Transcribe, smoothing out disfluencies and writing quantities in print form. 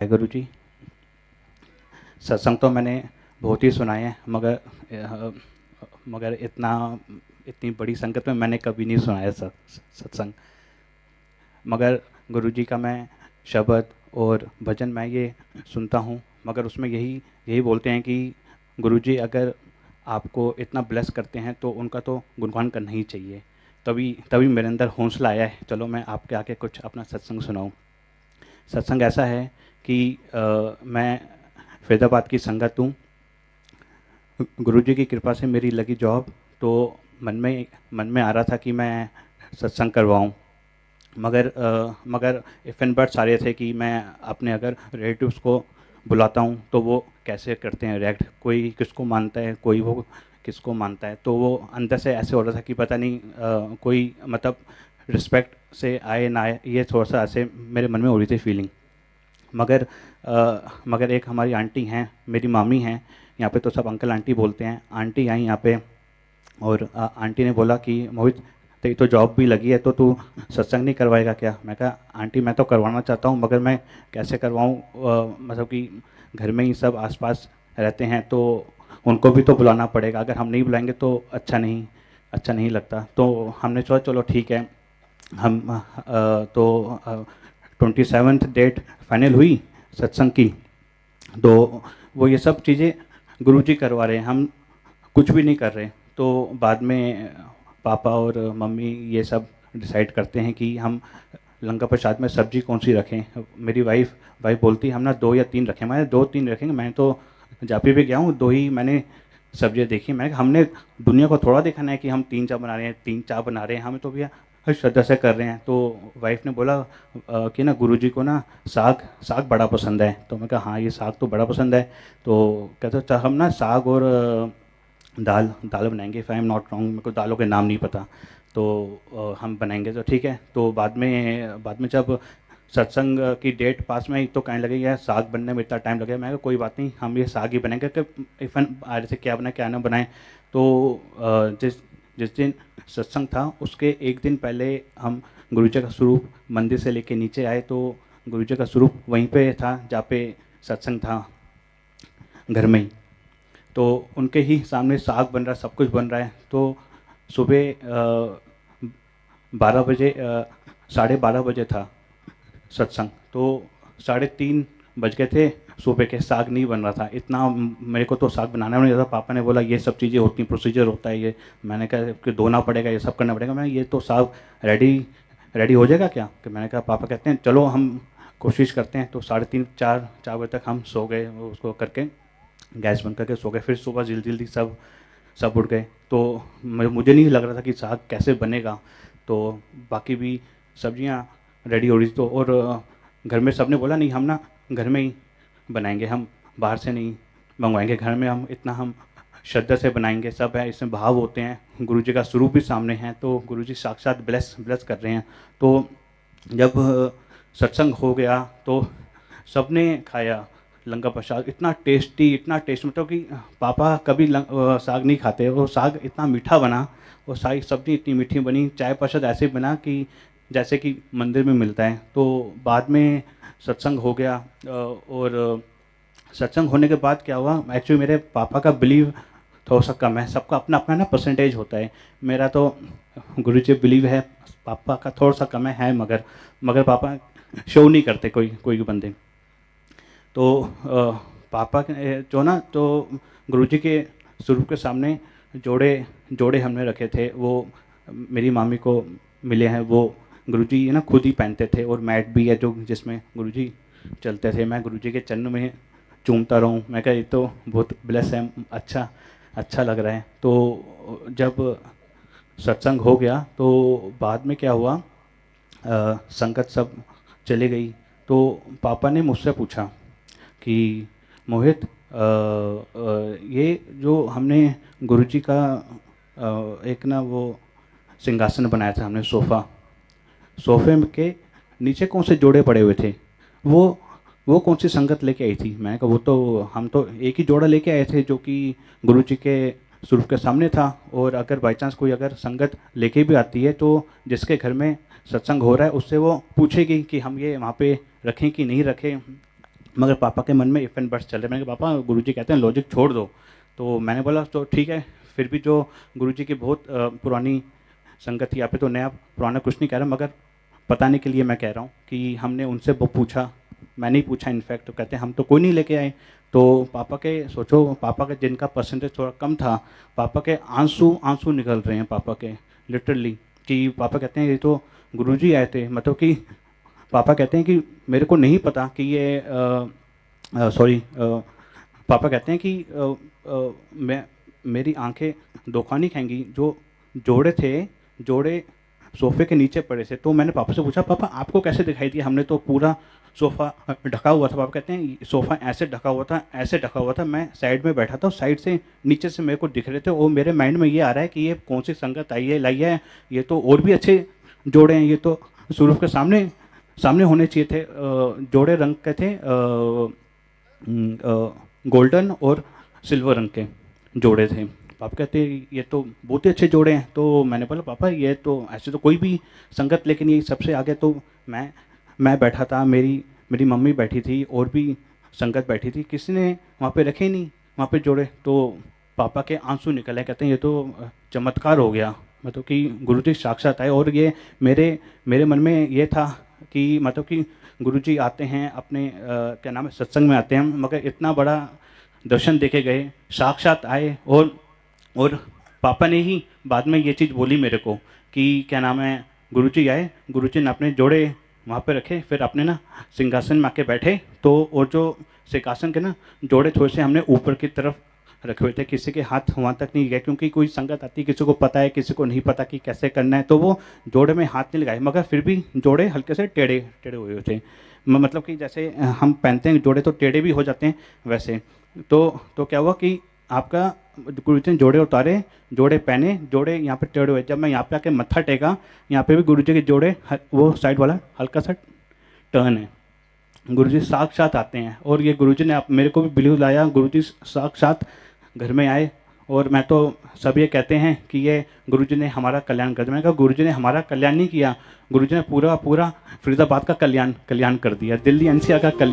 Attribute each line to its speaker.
Speaker 1: गुरु जी, सत्संग तो मैंने बहुत ही सुना है, मगर इतनी बड़ी संगत में मैंने कभी नहीं सुना है सत्संग। मगर गुरु जी का मैं शब्द और भजन मैं ये सुनता हूँ, मगर उसमें यही यही बोलते हैं कि गुरु जी अगर आपको इतना ब्लेस करते हैं तो उनका तो गुणगान करना ही चाहिए। तभी तभी मेरे अंदर हौसला आया है, चलो मैं आपके आके कुछ अपना सत्संग सुनाऊँ। सत्संग ऐसा है कि मैं फैज़ाबाद की संगत हूँ। गुरुजी की कृपा से मेरी लगी जॉब, तो मन में आ रहा था कि मैं सत्संग करवाऊँ। मगर इफ़ एंड बट्स आ रहे थे कि मैं अपने अगर रिलेटिव्स को बुलाता हूँ तो वो कैसे करते हैं रिएक्ट, कोई किसको मानता है, कोई वो किसको मानता है। तो वो अंदर से ऐसे हो रहा था कि पता नहीं कोई मतलब रिस्पेक्ट से आए ना आए, ये थोड़ा सा ऐसे मेरे मन में हो रही थी फीलिंग। मगर मगर एक हमारी आंटी हैं, मेरी मामी हैं, यहाँ पे तो सब अंकल आंटी बोलते हैं। आंटी आई यहाँ पे और आंटी ने बोला कि मोहित, तेरी तो जॉब भी लगी है तो तू सत्संग नहीं करवाएगा क्या? मैं कहा आंटी मैं तो करवाना चाहता हूँ, मगर मैं कैसे करवाऊँ? मतलब कि घर में ही सब आसपास रहते हैं तो उनको भी तो बुलाना पड़ेगा, अगर हम नहीं बुलाएंगे तो अच्छा नहीं लगता। तो हमने सोचा चलो ठीक है, हम तो 27th डेट फाइनल हुई सत्संग की। तो वो ये सब चीज़ें गुरुजी करवा रहे हैं, हम कुछ भी नहीं कर रहे। तो बाद में पापा और मम्मी ये सब डिसाइड करते हैं कि हम लंका प्रसाद में सब्जी कौन सी रखें। मेरी वाइफ बोलती हम ना 2 या 3 रखें। मैंने 2-3 रखेंगे, मैं तो जापी भी गया हूँ, 2 ही मैंने सब्जियाँ देखी। मैंने कहा, हमने दुनिया को थोड़ा दिखाना है कि हम 3 चार बना रहे हैं, 3 चार बना रहे हैं, हमें तो भैया श्रद्धा से कर रहे हैं। तो वाइफ ने बोला कि ना गुरुजी को ना साग साग बड़ा पसंद है। तो मैं कहा हाँ, ये साग तो बड़ा पसंद है। तो कहते अच्छा हम ना साग और दाल दाल बनाएंगे। If I am not wrong, मेरे को दालों के नाम नहीं पता। तो हम बनाएंगे तो ठीक है। तो बाद में जब सत्संग की डेट पास में आई तो कहने लगे यार साग बनने में इतना टाइम लगेगा। मैं कहा कोई बात नहीं, हम ये साग ही बनाएंगे कि इफ़न आज से क्या बनाए क्या ना बनाए। तो जिस जिस दिन सत्संग था उसके एक दिन पहले हम गुरु जी का स्वरूप मंदिर से लेके नीचे आए, तो गुरु जी का स्वरूप वहीं पे था जहाँ पे सत्संग था, घर में ही। तो उनके ही सामने साग बन रहा है, सब कुछ बन रहा है। तो सुबह 12 बजे 12:30 बजे था सत्संग। तो 3:30 बज गए थे, सुबह के साग नहीं बन रहा था। इतना मेरे को तो साग बनाना नहीं आता। पापा ने बोला ये सब चीज़ें होती हैं, प्रोसीजर होता है ये। मैंने कहा कि धोना पड़ेगा, ये सब करना पड़ेगा। मैं ये तो साग रेडी रेडी हो जाएगा क्या? कि मैंने कहा पापा कहते हैं चलो हम कोशिश करते हैं। तो 3:30 4 बजे तक हम सो गए, उसको करके गैस बंद करके सो गए। फिर सुबह जल्दी जल्दी सब सब उठ गए। तो मुझे नहीं लग रहा था कि साग कैसे बनेगा। तो बाकी भी सब्जियां रेडी हो रही थी। तो और घर में सबने बोला नहीं हम ना घर में ही बनाएंगे, हम बाहर से नहीं मंगवाएंगे, घर में हम इतना हम श्रद्धा से बनाएंगे। सब है, इसमें भाव होते हैं, गुरु जी का स्वरूप भी सामने है, तो गुरु जी साक्षात ब्लेस ब्लेस कर रहे हैं। तो जब सत्संग हो गया तो सबने खाया लंका प्रसाद। इतना टेस्ट, मतलब कि पापा कभी साग नहीं खाते, वो साग इतना मीठा बना, वो सारी सब्ज़ी इतनी मीठी बनी, चाय प्रसाद ऐसे बना कि जैसे कि मंदिर में मिलता है। तो बाद में सत्संग हो गया और सत्संग होने के बाद क्या हुआ, एक्चुअली मेरे पापा का बिलीव थोड़ा सा कम है। सबका अपना अपना ना परसेंटेज होता है। मेरा तो गुरु जी बिलीव है, पापा का थोड़ा सा कम है, मगर पापा शो नहीं करते कोई कोई भी बंदे। तो पापा के जो ना तो गुरुजी के स्वरूप के सामने जोड़े जोड़े हमने रखे थे, वो मेरी मामी को मिले हैं। वो गुरुजी ना खुद ही पहनते थे, और मैट भी है जो जिसमें गुरुजी चलते थे। मैं गुरुजी के चरणों में चूमता रहूं। मैं कहा ये तो बहुत ब्लेस है, अच्छा अच्छा लग रहा है। तो जब सत्संग हो गया तो बाद में क्या हुआ, संगत सब चली गई। तो पापा ने मुझसे पूछा कि मोहित ये जो हमने गुरुजी का एक ना वो सिंहासन बनाया था हमने, सोफे के नीचे कौन से जोड़े पड़े हुए थे, वो वो कौन सी संगत लेके आई थी? मैंने कहा वो तो हम तो एक ही जोड़ा लेके आए थे जो कि गुरुजी के स्वरूप के सामने था। और अगर बाई चांस कोई अगर संगत लेके भी आती है तो जिसके घर में सत्संग हो रहा है उससे वो पूछेगी कि हम ये वहाँ पे रखें कि नहीं रखें। मगर पापा के मन में इफ एंड बट्स चल रहे। मैंने कहा पापा गुरुजी कहते हैं लॉजिक छोड़ दो। तो मैंने बोला तो ठीक है। फिर भी जो गुरुजी की बहुत पुरानी संगत थी यहाँ पे, तो नया पुराना कुछ नहीं कह रहा, मगर बताने के लिए मैं कह रहा हूँ कि हमने उनसे वो पूछा, मैंने ही पूछा इनफैक्ट, तो कहते हैं हम तो कोई नहीं लेके आए। तो पापा के सोचो, पापा के जिनका परसेंटेज थोड़ा कम था, पापा के आंसू आंसू निकल रहे हैं पापा के, लिटरली। कि पापा कहते हैं ये तो गुरुजी आए थे, मतलब कि पापा कहते हैं कि मेरे को नहीं पता कि ये सॉरी पापा कहते हैं कि मैं मेरी आंखें धोखा नहीं खाएंगी। जो जोड़े थे, जोड़े सोफे के नीचे पड़े थे। तो मैंने पापा से पूछा पापा आपको कैसे दिखाई दिया, हमने तो पूरा सोफ़ा ढका हुआ था। पापा कहते हैं सोफ़ा ऐसे ढका हुआ था, ऐसे ढका हुआ था, मैं साइड में बैठा था, साइड से नीचे से मेरे को दिख रहे थे। और मेरे माइंड में ये आ रहा है कि ये कौन सी संगत आई है लाई है, ये तो और भी अच्छे जोड़े हैं, ये तो सूरज के सामने सामने होने चाहिए थे। जोड़े रंग के थे, गोल्डन और सिल्वर रंग के जोड़े थे। पापा कहते ये तो बहुत ही अच्छे जोड़े हैं। तो मैंने बोला पापा ये तो ऐसे तो कोई भी संगत, लेकिन ये सबसे आगे तो मैं बैठा था, मेरी मेरी मम्मी बैठी थी, और भी संगत बैठी थी, किसी ने वहाँ पे रखे नहीं वहाँ पे जोड़े। तो पापा के आंसू निकल आए, कहते हैं ये तो चमत्कार हो गया, मतलब कि गुरुजी साक्षात आए। और ये मेरे मेरे मन में ये था कि मतलब कि गुरुजी आते हैं अपने क्या नाम है सत्संग में आते हैं, मगर इतना बड़ा दर्शन देके गए, साक्षात आए। और पापा ने ही बाद में ये चीज़ बोली मेरे को कि क्या नाम है गुरुजी आए, गुरुजी ने अपने जोड़े वहाँ पे रखे, फिर अपने ना सिंहासन में आके बैठे। तो और जो सिंहासन के ना जोड़े थोड़े से हमने ऊपर की तरफ रखे हुए थे, किसी के हाथ वहाँ तक नहीं गए, क्योंकि कोई संगत आती किसी को पता है किसी को नहीं पता कि कैसे करना है, तो वो जोड़े में हाथ नहीं लगाए, मगर फिर भी जोड़े हल्के से टेढ़े टेढ़े हुए थे। मतलब कि जैसे हम पहनते हैं जोड़े तो टेढ़े भी हो जाते हैं वैसे। तो क्या हुआ कि आपका गुरुजी ने जोड़े उतारे, जोड़े पहने, जोड़े यहाँ पे टेढ़े हुए। जब मैं यहाँ पे आके मत्था टेका, यहाँ पे भी गुरुजी के जोड़े वो साइड वाला हल्का सा टर्न है। गुरुजी साक्षात आते हैं। और ये गुरुजी ने मेरे को भी बिलीव लाया, गुरुजी साक्षात घर में आए। और मैं तो सब ये कहते हैं कि ये गुरुजी ने हमारा कल्याण कर दिया। मैंने कहा गुरुजी ने हमारा कल्याण नहीं किया, गुरुजी ने पूरा पूरा फरीदाबाद का कल्याण कर दिया, दिल्ली एनसीआर का कल्याण।